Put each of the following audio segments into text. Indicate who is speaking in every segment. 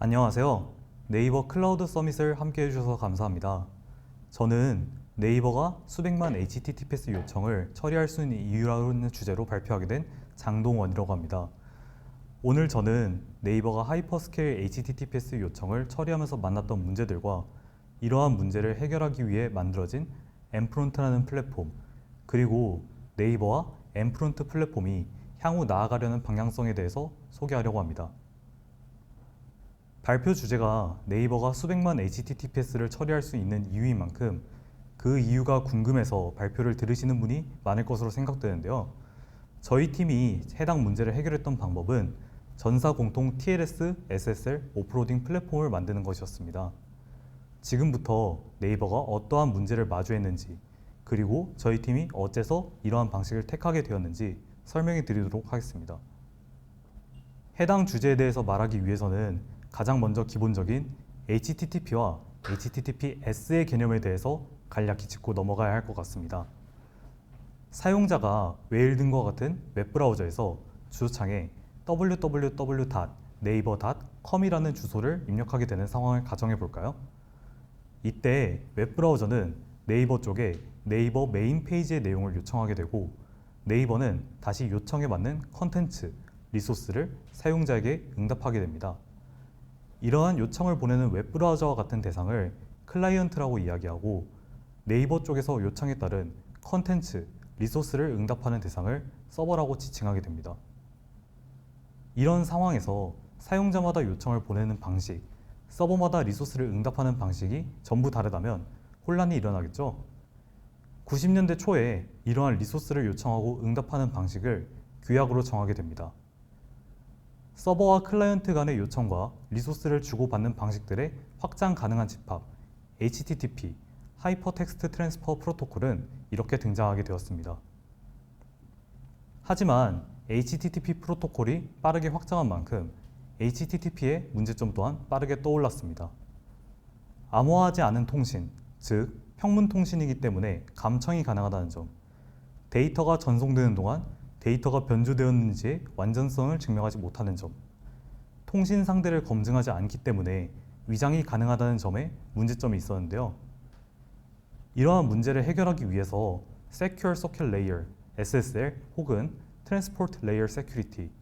Speaker 1: 안녕하세요. 네이버 클라우드 서밋을 함께 해주셔서 감사합니다. 저는 네이버가 수백만 HTTPS 요청을 처리할 수 있는 이유라는 주제로 발표하게 된 장동원이라고 합니다. 오늘 저는 네이버가 하이퍼스케일 HTTPS 요청을 처리하면서 만났던 문제들과 이러한 문제를 해결하기 위해 만들어진 엠프론트라는 플랫폼, 그리고 네이버와 엠프론트 플랫폼이 향후 나아가려는 방향성에 대해서 소개하려고 합니다. 발표 주제가 네이버가 수백만 HTTPS를 처리할 수 있는 이유인 만큼 그 이유가 궁금해서 발표를 들으시는 분이 많을 것으로 생각되는데요. 저희 팀이 해당 문제를 해결했던 방법은 전사 공통 TLS, SSL 오프로딩 플랫폼을 만드는 것이었습니다. 지금부터 네이버가 어떠한 문제를 마주했는지, 그리고 저희 팀이 어째서 이러한 방식을 택하게 되었는지 설명해 드리도록 하겠습니다. 해당 주제에 대해서 말하기 위해서는 가장 먼저 기본적인 HTTP와 HTTPS의 개념에 대해서 간략히 짚고 넘어가야 할 것 같습니다. 사용자가 웨일 등과 같은 웹브라우저에서 주소창에 www.naver.com이라는 주소를 입력하게 되는 상황을 가정해 볼까요? 이때 웹브라우저는 네이버 쪽에 네이버 메인 페이지의 내용을 요청하게 되고, 네이버는 다시 요청에 맞는 컨텐츠, 리소스를 사용자에게 응답하게 됩니다. 이러한 요청을 보내는 웹브라우저와 같은 대상을 클라이언트라고 이야기하고, 네이버 쪽에서 요청에 따른 컨텐츠, 리소스를 응답하는 대상을 서버라고 지칭하게 됩니다. 이런 상황에서 사용자마다 요청을 보내는 방식, 서버마다 리소스를 응답하는 방식이 전부 다르다면 혼란이 일어나겠죠? 90년대 초에 이러한 리소스를 요청하고 응답하는 방식을 규약으로 정하게 됩니다. 서버와 클라이언트 간의 요청과 리소스를 주고받는 방식들의 확장 가능한 집합, HTTP, 하이퍼텍스트 트랜스퍼 프로토콜은 이렇게 등장하게 되었습니다. 하지만 HTTP 프로토콜이 빠르게 확장한 만큼 HTTP의 문제점 또한 빠르게 떠올랐습니다. 암호화하지 않은 통신, 즉 평문 통신이기 때문에 감청이 가능하다는 점, 데이터가 전송되는 동안 데이터가 변조되었는지의 완전성을 증명하지 못하는 점, 통신 상대를 검증하지 않기 때문에 위장이 가능하다는 점에 문제점이 있었는데요. 이러한 문제를 해결하기 위해서 Secure Socket Layer, SSL 혹은 Transport Layer Security,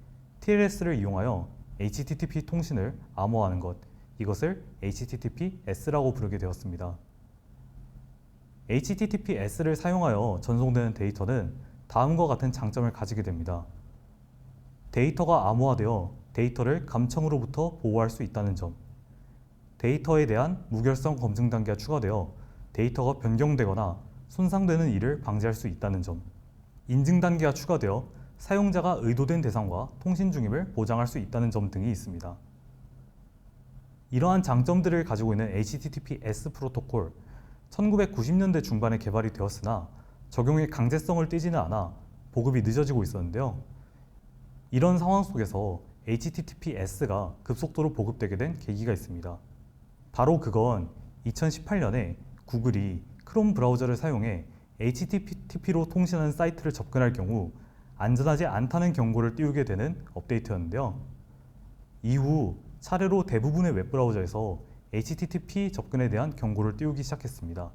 Speaker 1: TLS를 이용하여 HTTP 통신을 암호화하는 것, 이것을 HTTPS라고 부르게 되었습니다. HTTPS를 사용하여 전송되는 데이터는 다음과 같은 장점을 가지게 됩니다. 데이터가 암호화되어 데이터를 감청으로부터 보호할 수 있다는 점, 데이터에 대한 무결성 검증 단계가 추가되어 데이터가 변경되거나 손상되는 일을 방지할 수 있다는 점, 인증 단계가 추가되어 사용자가 의도된 대상과 통신 중임을 보장할 수 있다는 점 등이 있습니다. 이러한 장점들을 가지고 있는 HTTPS 프로토콜, 1990년대 중반에 개발이 되었으나 적용의 강제성을 띠지는 않아 보급이 늦어지고 있었는데요. 이런 상황 속에서 HTTPS가 급속도로 보급되게 된 계기가 있습니다. 바로 그건 2018년에 구글이 크롬 브라우저를 사용해 HTTP로 통신하는 사이트를 접근할 경우 안전하지 않다는 경고를 띄우게 되는 업데이트였는데요. 이후 차례로 대부분의 웹브라우저에서 HTTP 접근에 대한 경고를 띄우기 시작했습니다.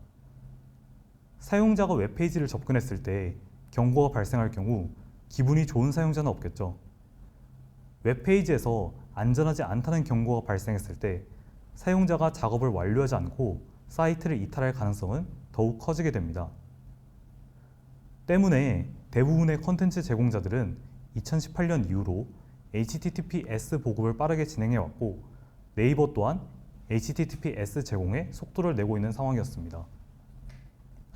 Speaker 1: 사용자가 웹페이지를 접근했을 때 경고가 발생할 경우 기분이 좋은 사용자는 없겠죠. 웹페이지에서 안전하지 않다는 경고가 발생했을 때 사용자가 작업을 완료하지 않고 사이트를 이탈할 가능성은 더욱 커지게 됩니다. 때문에 대부분의 컨텐츠 제공자들은 2018년 이후로 HTTPS 보급을 빠르게 진행해왔고, 네이버 또한 HTTPS 제공에 속도를 내고 있는 상황이었습니다.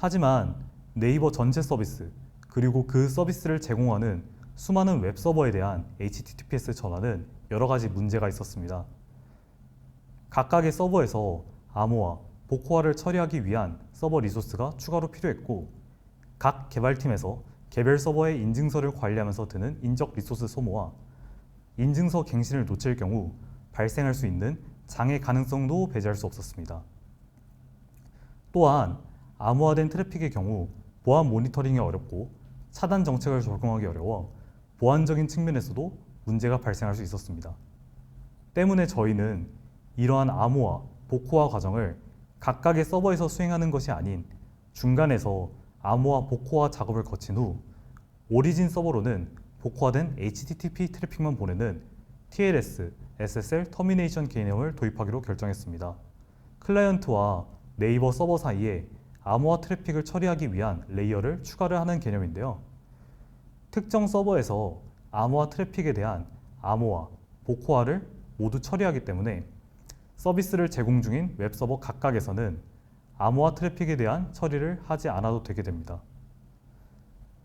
Speaker 1: 하지만 네이버 전체 서비스, 그리고 그 서비스를 제공하는 수많은 웹서버에 대한 HTTPS 전환은 여러 가지 문제가 있었습니다. 각각의 서버에서 암호화, 복호화를 처리하기 위한 서버 리소스가 추가로 필요했고, 각 개발팀에서 개별 서버의 인증서를 관리하면서 드는 인적 리소스 소모와 인증서 갱신을 놓칠 경우 발생할 수 있는 장애 가능성도 배제할 수 없었습니다. 또한 암호화된 트래픽의 경우 보안 모니터링이 어렵고 차단 정책을 적용하기 어려워 보안적인 측면에서도 문제가 발생할 수 있었습니다. 때문에 저희는 이러한 암호화, 복호화 과정을 각각의 서버에서 수행하는 것이 아닌 중간에서 암호화, 복호화 작업을 거친 후 오리진 서버로는 복호화된 HTTP 트래픽만 보내는 TLS, SSL 터미네이션 개념을 도입하기로 결정했습니다. 클라이언트와 네이버 서버 사이에 암호화 트래픽을 처리하기 위한 레이어를 추가를 하는 개념인데요. 특정 서버에서 암호화 트래픽에 대한 암호화, 복호화를 모두 처리하기 때문에 서비스를 제공 중인 웹서버 각각에서는 암호화 트래픽에 대한 처리를 하지 않아도 되게 됩니다.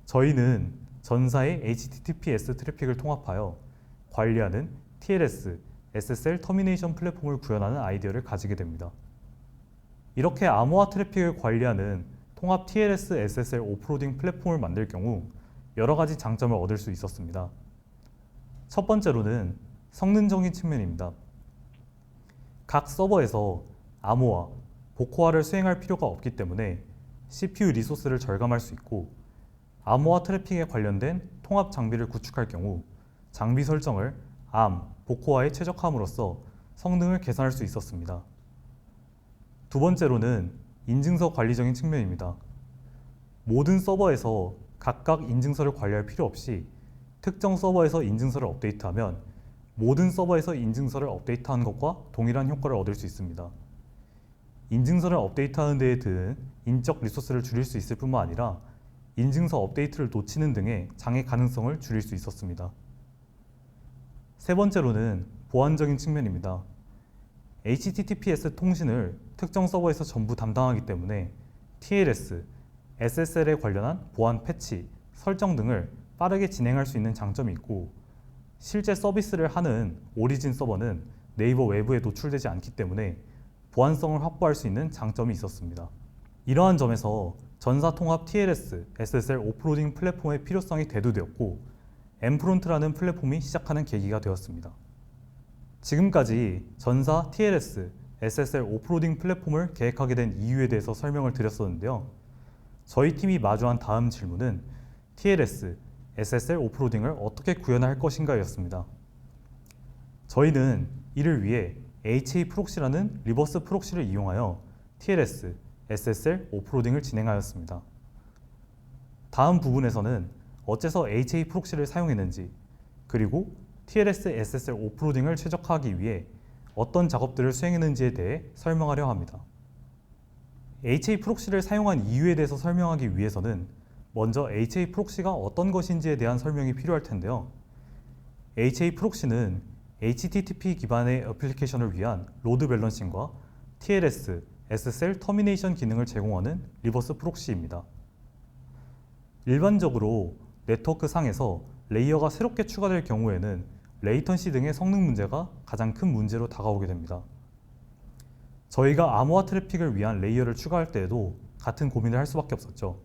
Speaker 1: 저희는 전사의 HTTPS 트래픽을 통합하여 관리하는 TLS, SSL 터미네이션 플랫폼을 구현하는 아이디어를 가지게 됩니다. 이렇게 암호화 트래픽을 관리하는 통합 TLS, SSL 오프로딩 플랫폼을 만들 경우 여러 가지 장점을 얻을 수 있었습니다. 첫 번째로는 성능적인 측면입니다. 각 서버에서 암호화, 복호화를 수행할 필요가 없기 때문에 CPU 리소스를 절감할 수 있고 암호화 트래픽에 관련된 통합 장비를 구축할 경우 장비 설정을 암, 복호화에 최적화함으로써 성능을 개선할 수 있었습니다. 두 번째로는 인증서 관리적인 측면입니다. 모든 서버에서 각각 인증서를 관리할 필요 없이 특정 서버에서 인증서를 업데이트하면 모든 서버에서 인증서를 업데이트하는 것과 동일한 효과를 얻을 수 있습니다. 인증서를 업데이트하는 데에 드는 인적 리소스를 줄일 수 있을 뿐만 아니라 인증서 업데이트를 놓치는 등의 장애 가능성을 줄일 수 있었습니다. 세 번째로는 보안적인 측면입니다. HTTPS 통신을 특정 서버에서 전부 담당하기 때문에 TLS, SSL에 관련한 보안 패치, 설정 등을 빠르게 진행할 수 있는 장점이 있고 실제 서비스를 하는 오리진 서버는 네이버 외부에 노출되지 않기 때문에 보안성을 확보할 수 있는 장점이 있었습니다. 이러한 점에서 전사통합 TLS, SSL 오프로딩 플랫폼의 필요성이 대두되었고 엠프론트라는 플랫폼이 시작하는 계기가 되었습니다. 지금까지 전사 TLS, SSL 오프로딩 플랫폼을 계획하게 된 이유에 대해서 설명을 드렸었는데요. 저희 팀이 마주한 다음 질문은 TLS, SSL 오프로딩을 어떻게 구현할 것인가 였습니다. 저희는 이를 위해 HA 프록시라는 리버스 프록시를 이용하여 TLS, SSL 오프로딩을 진행하였습니다. 다음 부분에서는 어째서 HA 프록시를 사용했는지 그리고 TLS, SSL 오프로딩을 최적화하기 위해 어떤 작업들을 수행했는지에 대해 설명하려 합니다. HA 프록시를 사용한 이유에 대해서 설명하기 위해서는 먼저 HA 프록시가 어떤 것인지에 대한 설명이 필요할 텐데요. HA 프록시는 HTTP 기반의 애플리케이션을 위한 로드 밸런싱과 TLS, SSL 터미네이션 기능을 제공하는 리버스 프록시입니다. 일반적으로 네트워크 상에서 레이어가 새롭게 추가될 경우에는 레이턴시 등의 성능 문제가 가장 큰 문제로 다가오게 됩니다. 저희가 암호화 트래픽을 위한 레이어를 추가할 때에도 같은 고민을 할 수밖에 없었죠.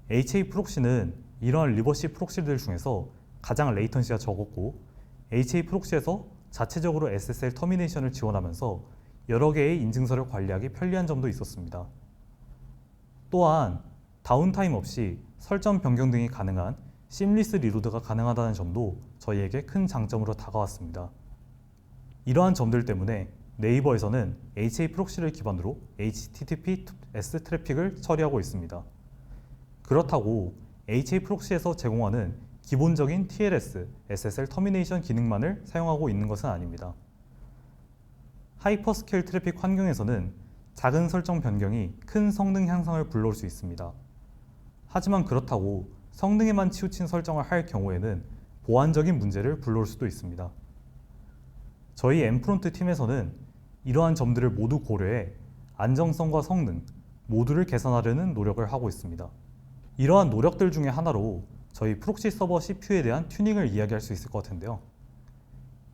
Speaker 1: HA 프록시는 이러한 리버시 프록시들 중에서 가장 레이턴시가 적었고 HA 프록시에서 자체적으로 SSL 터미네이션을 지원하면서 여러 개의 인증서를 관리하기 편리한 점도 있었습니다. 또한 다운타임 없이 설정 변경 등이 가능한 심리스 리로드가 가능하다는 점도 저희에게 큰 장점으로 다가왔습니다. 이러한 점들 때문에 네이버에서는 HA 프록시를 기반으로 HTTPS 트래픽을 처리하고 있습니다. 그렇다고 HA 프록시에서 제공하는 기본적인 TLS, SSL 터미네이션 기능만을 사용하고 있는 것은 아닙니다. 하이퍼스케일 트래픽 환경에서는 작은 설정 변경이 큰 성능 향상을 불러올 수 있습니다. 하지만 그렇다고 성능에만 치우친 설정을 할 경우에는 보안적인 문제를 불러올 수도 있습니다. 저희 엠프론트 팀에서는 이러한 점들을 모두 고려해 안정성과 성능 모두를 개선하려는 노력을 하고 있습니다. 이러한 노력들 중에 하나로 저희 프록시 서버 CPU에 대한 튜닝을 이야기할 수 있을 것 같은데요.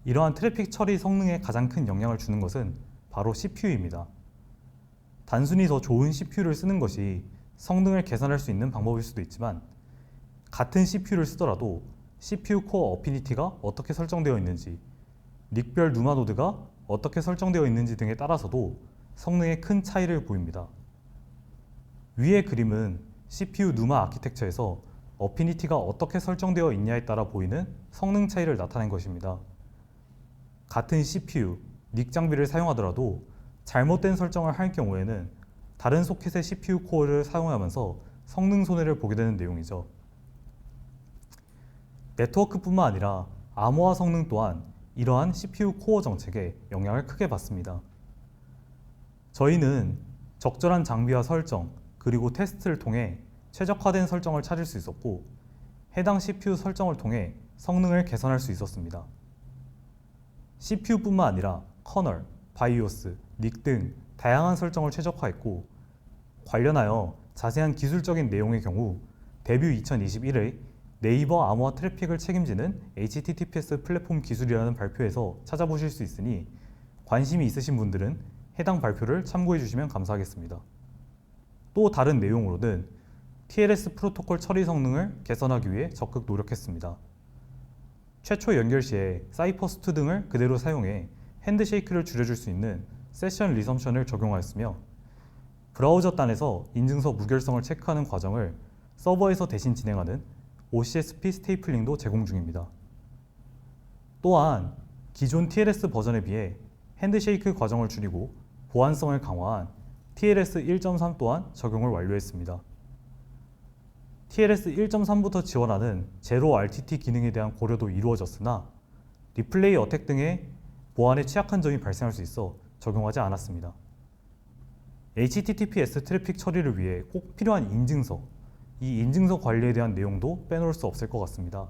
Speaker 1: 이러한 트래픽 처리 성능에 가장 큰 영향을 주는 것은 바로 CPU입니다. 단순히 더 좋은 CPU를 쓰는 것이 성능을 개선할 수 있는 방법일 수도 있지만 같은 CPU를 쓰더라도 CPU 코어 어피니티가 어떻게 설정되어 있는지, 닉별 누마 노드가 어떻게 설정되어 있는지 등에 따라서도 성능에 큰 차이를 보입니다. 위의 그림은 CPU 누마 아키텍처에서 어피니티가 어떻게 설정되어 있냐에 따라 보이는 성능 차이를 나타낸 것입니다. 같은 CPU, 닉 장비를 사용하더라도 잘못된 설정을 할 경우에는 다른 소켓의 CPU 코어를 사용하면서 성능 손해를 보게 되는 내용이죠. 네트워크뿐만 아니라 암호화 성능 또한 이러한 CPU 코어 정책에 영향을 크게 받습니다. 저희는 적절한 장비와 설정, 그리고 테스트를 통해 최적화된 설정을 찾을 수 있었고, 해당 CPU 설정을 통해 성능을 개선할 수 있었습니다. CPU뿐만 아니라 커널, 바이오스, 닉 등 다양한 설정을 최적화했고, 관련하여 자세한 기술적인 내용의 경우 데뷔 2021의 네이버 암호화 트래픽을 책임지는 HTTPS 플랫폼 기술이라는 발표에서 찾아보실 수 있으니 관심이 있으신 분들은 해당 발표를 참고해 주시면 감사하겠습니다. 또 다른 내용으로는 TLS 프로토콜 처리 성능을 개선하기 위해 적극 노력했습니다. 최초 연결 시에 사이퍼스투 등을 그대로 사용해 핸드쉐이크를 줄여줄 수 있는 세션 리섬션을 적용하였으며, 브라우저 단에서 인증서 무결성을 체크하는 과정을 서버에서 대신 진행하는 OCSP 스테이플링도 제공 중입니다. 또한 기존 TLS 버전에 비해 핸드쉐이크 과정을 줄이고 보안성을 강화한 TLS 1.3 또한 적용을 완료했습니다. TLS 1.3부터 지원하는 제로 RTT 기능에 대한 고려도 이루어졌으나 리플레이 어택 등의 보안에 취약한 점이 발생할 수 있어 적용하지 않았습니다. HTTPS 트래픽 처리를 위해 꼭 필요한 인증서, 이 인증서 관리에 대한 내용도 빼놓을 수 없을 것 같습니다.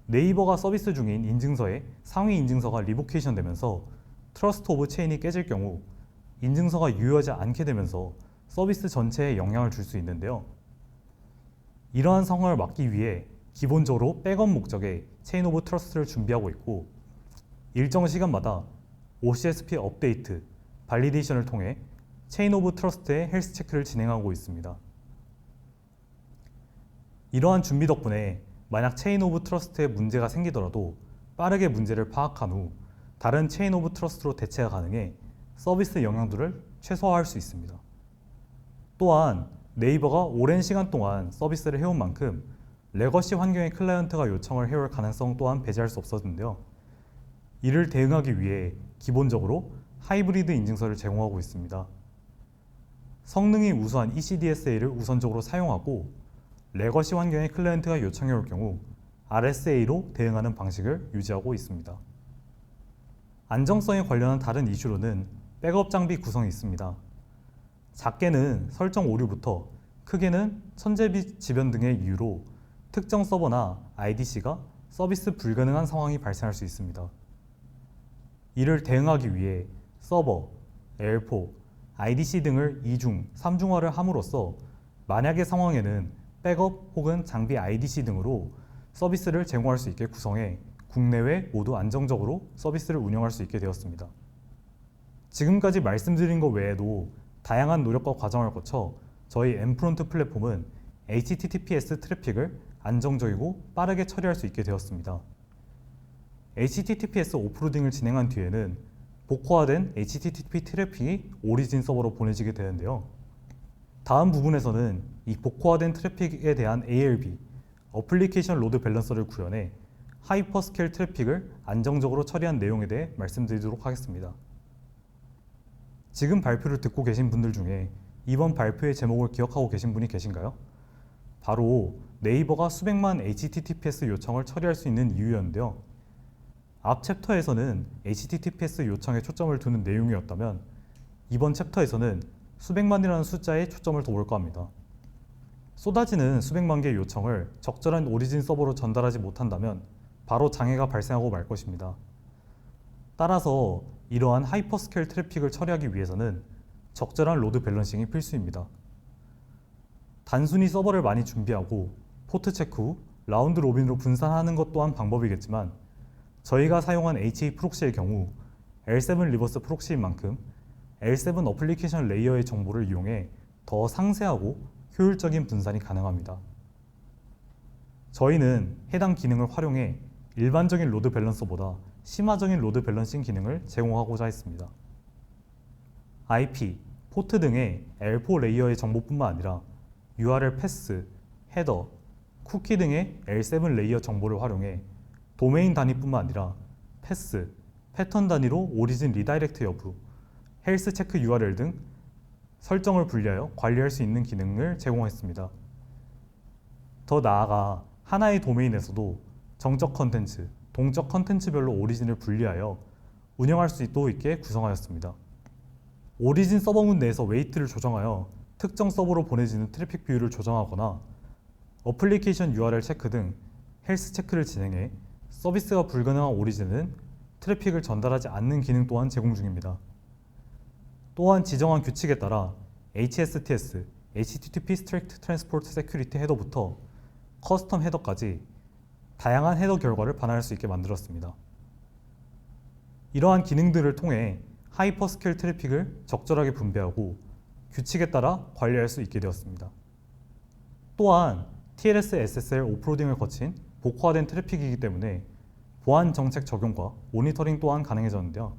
Speaker 1: 네이버가 서비스 중인 인증서에 상위 인증서가 리보케이션 되면서 트러스트 오브 체인이 깨질 경우 인증서가 유효하지 않게 되면서 서비스 전체에 영향을 줄 수 있는데요. 이러한 상황을 막기 위해 기본적으로 백업 목적의 체인 오브 트러스트를 준비하고 있고, 일정 시간마다 OCSP 업데이트, 발리데이션을 통해 체인 오브 트러스트의 헬스 체크를 진행하고 있습니다. 이러한 준비 덕분에 만약 체인 오브 트러스트에 문제가 생기더라도 빠르게 문제를 파악한 후 다른 체인 오브 트러스트로 대체가 가능해 서비스 영향도를 최소화할 수 있습니다. 또한 네이버가 오랜 시간 동안 서비스를 해온 만큼 레거시 환경의 클라이언트가 요청을 해올 가능성 또한 배제할 수 없었는데요. 이를 대응하기 위해 기본적으로 하이브리드 인증서를 제공하고 있습니다. 성능이 우수한 ECDSA를 우선적으로 사용하고 레거시 환경의 클라이언트가 요청해 올 경우 RSA로 대응하는 방식을 유지하고 있습니다. 안정성에 관련한 다른 이슈로는 백업 장비 구성이 있습니다. 작게는 설정 오류부터 크게는 천재지변 등의 이유로 특정 서버나 IDC가 서비스 불가능한 상황이 발생할 수 있습니다. 이를 대응하기 위해 서버, L4, IDC 등을 2중, 3중화를 함으로써 만약의 상황에는 백업 혹은 장비 IDC 등으로 서비스를 제공할 수 있게 구성해 국내외 모두 안정적으로 서비스를 운영할 수 있게 되었습니다. 지금까지 말씀드린 것 외에도 다양한 노력과 과정을 거쳐 저희 엠프론트 플랫폼은 HTTPS 트래픽을 안정적이고 빠르게 처리할 수 있게 되었습니다. HTTPS 오프로딩을 진행한 뒤에는 복호화된 HTTP 트래픽이 오리진 서버로 보내지게 되는데요. 다음 부분에서는 이 복호화된 트래픽에 대한 ALB, 어플리케이션 로드 밸런서를 구현해 하이퍼스케일 트래픽을 안정적으로 처리한 내용에 대해 말씀드리도록 하겠습니다. 지금 발표를 듣고 계신 분들 중에 이번 발표의 제목을 기억하고 계신 분이 계신가요? 바로 네이버가 수백만 HTTPS 요청을 처리할 수 있는 이유였는데요. 앞 챕터에서는 HTTPS 요청에 초점을 두는 내용이었다면 이번 챕터에서는 수백만이라는 숫자에 초점을 둬볼까 합니다. 쏟아지는 수백만 개의 요청을 적절한 오리진 서버로 전달하지 못한다면 바로 장애가 발생하고 말 것입니다. 따라서 이러한 하이퍼스케일 트래픽을 처리하기 위해서는 적절한 로드 밸런싱이 필수입니다. 단순히 서버를 많이 준비하고 포트 체크 후 라운드 로빈으로 분산하는 것 또한 방법이겠지만 저희가 사용한 HA 프록시의 경우 L7 리버스 프록시인 만큼 L7 어플리케이션 레이어의 정보를 이용해 더 상세하고 효율적인 분산이 가능합니다. 저희는 해당 기능을 활용해 일반적인 로드 밸런서보다 심화적인 로드 밸런싱 기능을 제공하고자 했습니다. IP, 포트 등의 L4 레이어의 정보뿐만 아니라 URL 패스, 헤더, 쿠키 등의 L7 레이어 정보를 활용해 도메인 단위뿐만 아니라 패스, 패턴 단위로 오리진 리다이렉트 여부, 헬스 체크 URL 등 설정을 분리하여 관리할 수 있는 기능을 제공했습니다. 더 나아가 하나의 도메인에서도 정적 컨텐츠, 동적 컨텐츠별로 오리진을 분리하여 운영할 수도 있게 구성하였습니다. 오리진 서버문 내에서 웨이트를 조정하여 특정 서버로 보내지는 트래픽 비율을 조정하거나 어플리케이션 URL 체크 등 헬스 체크를 진행해 서비스가 불가능한 오리진은 트래픽을 전달하지 않는 기능 또한 제공 중입니다. 또한 지정한 규칙에 따라 HSTS, HTTP Strict Transport Security 헤더부터 커스텀 헤더까지 다양한 헤더 결과를 반환할 수 있게 만들었습니다. 이러한 기능들을 통해 하이퍼스케일 트래픽을 적절하게 분배하고 규칙에 따라 관리할 수 있게 되었습니다. 또한 TLS SSL 오프로딩을 거친 복화된 트래픽이기 때문에 보안 정책 적용과 모니터링 또한 가능해졌는데요.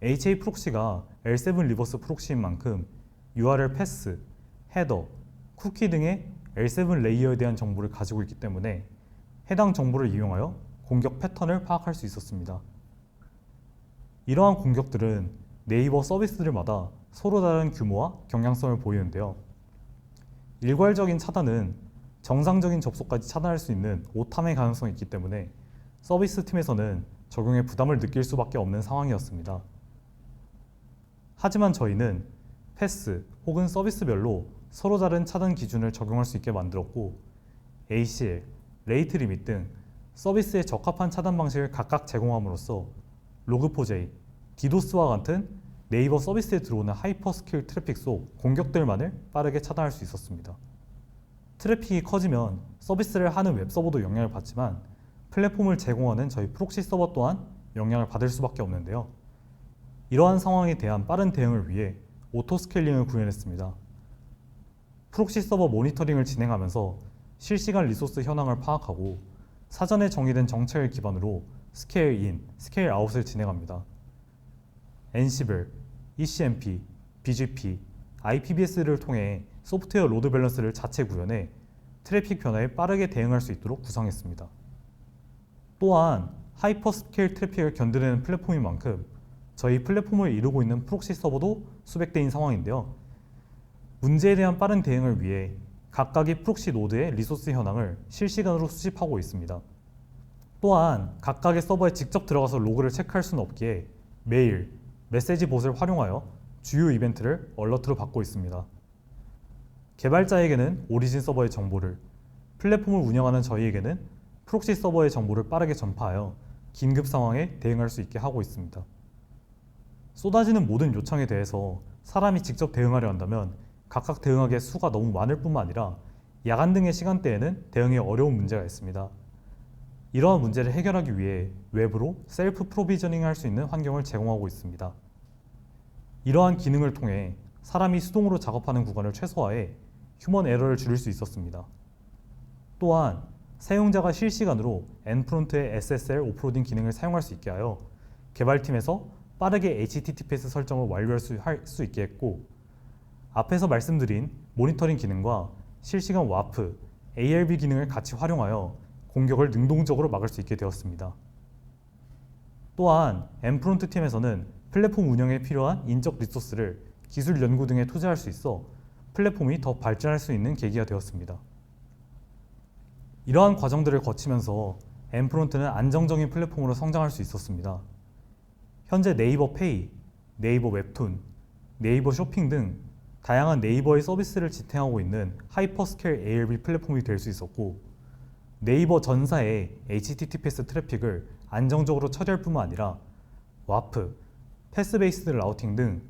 Speaker 1: HA 프록시가 L7 리버스 프록시인 만큼 URL 패스, 헤더, 쿠키 등의 L7 레이어에 대한 정보를 가지고 있기 때문에 해당 정보를 이용하여 공격 패턴을 파악할 수 있었습니다. 이러한 공격들은 네이버 서비스들마다 서로 다른 규모와 경향성을 보이는데요. 일괄적인 차단은 정상적인 접속까지 차단할 수 있는 오탐의 가능성이 있기 때문에 서비스 팀에서는 적용에 부담을 느낄 수밖에 없는 상황이었습니다. 하지만 저희는 패스 혹은 서비스별로 서로 다른 차단 기준을 적용할 수 있게 만들었고 ACL, 레이트 리밋 등 서비스에 적합한 차단 방식을 각각 제공함으로써 로그4j, 디도스와 같은 네이버 서비스에 들어오는 하이퍼스케일 트래픽 속 공격들만을 빠르게 차단할 수 있었습니다. 트래픽이 커지면 서비스를 하는 웹서버도 영향을 받지만 플랫폼을 제공하는 저희 프록시 서버 또한 영향을 받을 수밖에 없는데요. 이러한 상황에 대한 빠른 대응을 위해 오토스케일링을 구현했습니다. 프록시 서버 모니터링을 진행하면서 실시간 리소스 현황을 파악하고 사전에 정의된 정책을 기반으로 스케일 인, 스케일 아웃을 진행합니다. Ansible, ECMP, BGP, IPBS를 통해 소프트웨어 로드 밸런스를 자체 구현해 트래픽 변화에 빠르게 대응할 수 있도록 구성했습니다. 또한 하이퍼스케일 트래픽을 견디는 플랫폼인 만큼 저희 플랫폼을 이루고 있는 프록시 서버도 수백 대인 상황인데요. 문제에 대한 빠른 대응을 위해 각각의 프록시 노드의 리소스 현황을 실시간으로 수집하고 있습니다. 또한 각각의 서버에 직접 들어가서 로그를 체크할 수는 없기에 메일, 메시지 봇을 활용하여 주요 이벤트를 얼러트로 받고 있습니다. 개발자에게는 오리진 서버의 정보를, 플랫폼을 운영하는 저희에게는 프록시 서버의 정보를 빠르게 전파하여 긴급 상황에 대응할 수 있게 하고 있습니다. 쏟아지는 모든 요청에 대해서 사람이 직접 대응하려 한다면 각각 대응하기에 수가 너무 많을 뿐만 아니라 야간 등의 시간대에는 대응이 어려운 문제가 있습니다. 이러한 문제를 해결하기 위해 외부로 셀프 프로비저닝 할 수 있는 환경을 제공하고 있습니다. 이러한 기능을 통해 사람이 수동으로 작업하는 구간을 최소화해 휴먼 에러를 줄일 수 있었습니다. 또한 사용자가 실시간으로 엔프론트의 SSL 오프로딩 기능을 사용할 수 있게 하여 개발팀에서 빠르게 HTTPS 설정을 완료할 수 있게 했고 앞에서 말씀드린 모니터링 기능과 실시간 와프, ARB 기능을 같이 활용하여 공격을 능동적으로 막을 수 있게 되었습니다. 또한 엔프론트 팀에서는 플랫폼 운영에 필요한 인적 리소스를 기술 연구 등에 투자할 수 있어 플랫폼이 더 발전할 수 있는 계기가 되었습니다. 이러한 과정들을 거치면서 엔프론트는 안정적인 플랫폼으로 성장할 수 있었습니다. 현재 네이버 페이, 네이버 웹툰, 네이버 쇼핑 등 다양한 네이버의 서비스를 지탱하고 있는 하이퍼스케일 ARB 플랫폼이 될 수 있었고 네이버 전사의 HTTPS 트래픽을 안정적으로 처리할 뿐만 아니라 와프, 패스 베이스드 라우팅 등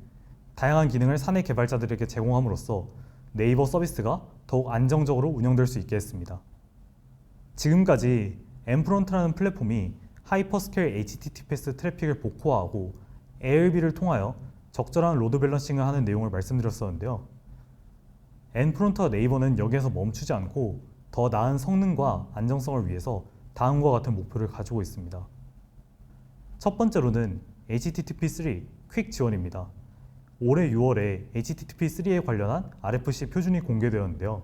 Speaker 1: 다양한 기능을 사내 개발자들에게 제공함으로써 네이버 서비스가 더욱 안정적으로 운영될 수 있게 했습니다. 지금까지 엔프론트라는 플랫폼이 하이퍼스케일 HTTPS 트래픽을 복호화하고 ARB를 통하여 적절한 로드 밸런싱을 하는 내용을 말씀드렸었는데요. 엔프론트와 네이버는 여기에서 멈추지 않고 더 나은 성능과 안정성을 위해서 다음과 같은 목표를 가지고 있습니다. 첫 번째로는 HTTP3 퀵 지원입니다. 올해 6월에 HTTP3에 관련한 RFC 표준이 공개되었는데요.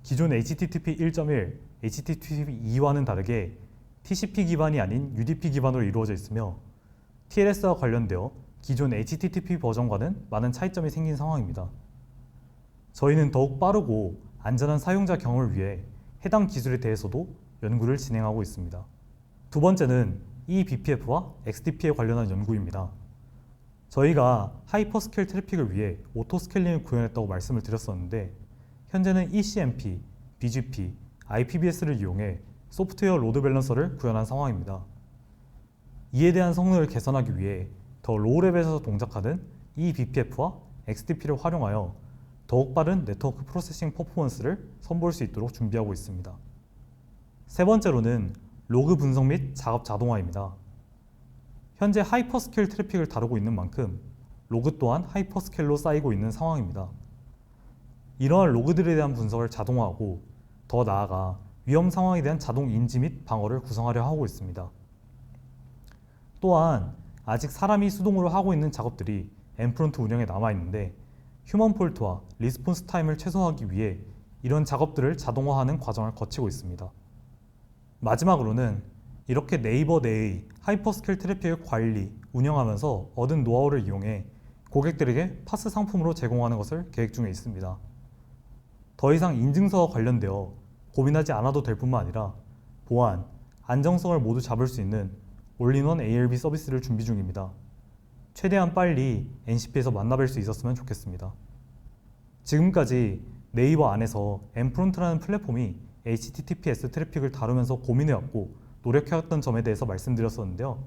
Speaker 1: 기존 HTTP 1.1, HTTP 2와는 다르게 TCP 기반이 아닌 UDP 기반으로 이루어져 있으며 TLS와 관련되어 기존 HTTP 버전과는 많은 차이점이 생긴 상황입니다. 저희는 더욱 빠르고 안전한 사용자 경험을 위해 해당 기술에 대해서도 연구를 진행하고 있습니다. 두 번째는 eBPF와 XDP에 관련한 연구입니다. 저희가 하이퍼스케일 트래픽을 위해 오토스케일링을 구현했다고 말씀을 드렸었는데 현재는 ECMP, BGP, IPBS를 이용해 소프트웨어 로드 밸런서를 구현한 상황입니다. 이에 대한 성능을 개선하기 위해 더 로우 레벨에서 동작하는 eBPF와 XDP를 활용하여 더욱 빠른 네트워크 프로세싱 퍼포먼스를 선보일 수 있도록 준비하고 있습니다. 세 번째로는 로그 분석 및 작업 자동화입니다. 현재 하이퍼스케일 트래픽을 다루고 있는 만큼 로그 또한 하이퍼스케일로 쌓이고 있는 상황입니다. 이러한 로그들에 대한 분석을 자동화하고 더 나아가 위험 상황에 대한 자동 인지 및 방어를 구성하려 하고 있습니다. 또한 아직 사람이 수동으로 하고 있는 작업들이 엔프론트 운영에 남아있는데 휴먼 폴트와 리스폰스 타임을 최소화하기 위해 이런 작업들을 자동화하는 과정을 거치고 있습니다. 마지막으로는 이렇게 네이버 내의 하이퍼스케일 트래픽을 관리, 운영하면서 얻은 노하우를 이용해 고객들에게 파스 상품으로 제공하는 것을 계획 중에 있습니다. 더 이상 인증서와 관련되어 고민하지 않아도 될 뿐만 아니라 보안, 안정성을 모두 잡을 수 있는 올인원 ALB 서비스를 준비 중입니다. 최대한 빨리 NCP에서 만나뵐 수 있었으면 좋겠습니다. 지금까지 네이버 안에서 엔프론트라는 플랫폼이 HTTPS 트래픽을 다루면서 고민해왔고 노력해왔던 점에 대해서 말씀드렸었는데요.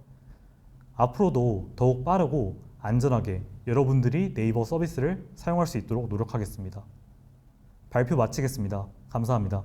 Speaker 1: 앞으로도 더욱 빠르고 안전하게 여러분들이 네이버 서비스를 사용할 수 있도록 노력하겠습니다. 발표 마치겠습니다. 감사합니다.